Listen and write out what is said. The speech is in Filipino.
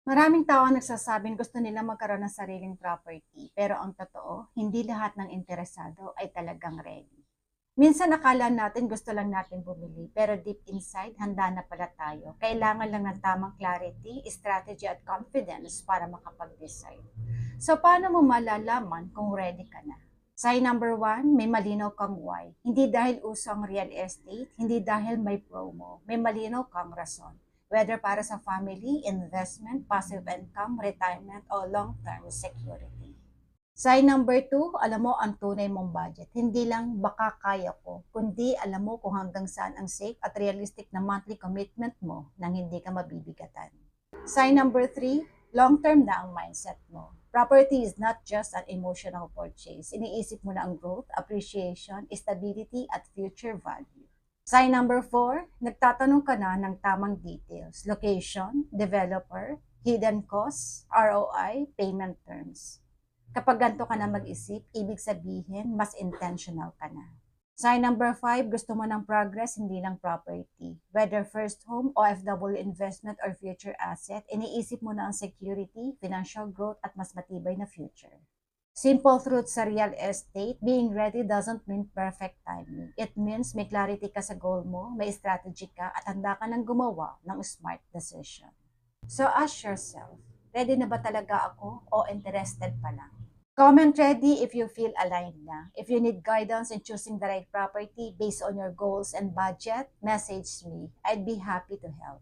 Maraming tao ang nagsasabing gusto nila magkaroon ng sariling property, pero ang totoo, hindi lahat ng interesado ay talagang ready. Minsan akala natin gusto lang natin bumili, pero deep inside, handa na pala tayo. Kailangan lang ng tamang clarity, strategy at confidence para makapag-decide. So paano mo malalaman kung ready ka na? Sign number one, may malinaw kang why. Hindi dahil uso ang real estate, hindi dahil may promo. May malinaw kang rason. Whether para sa family, investment, passive income, retirement, o long-term security. Sign number two, alam mo ang tunay mong budget. Hindi lang baka kaya ko, kundi alam mo kung hanggang saan ang safe at realistic na monthly commitment mo nang hindi ka mabibigatan. Sign number three, long-term na ang mindset mo. Property is not just an emotional purchase. Iniisip mo na ang growth, appreciation, stability, at future value. Sign number four, nagtatanong ka na ng tamang details. Location, developer, hidden costs, ROI, payment terms. Kapag ganito ka na mag-isip, ibig sabihin, mas intentional ka na. Sign number five, gusto mo ng progress, hindi lang property. Whether first home, OFW investment, or future asset, iniisip mo na ang security, financial growth, at mas matibay na future. Simple truth sa real estate, being ready doesn't mean perfect timing. It means may clarity ka sa goal mo, may strategy ka, at handa ka nang gumawa ng smart decision. So ask yourself, ready na ba talaga ako o interested pa lang? Comment ready if you feel aligned na. If you need guidance in choosing the right property based on your goals and budget, message me. I'd be happy to help.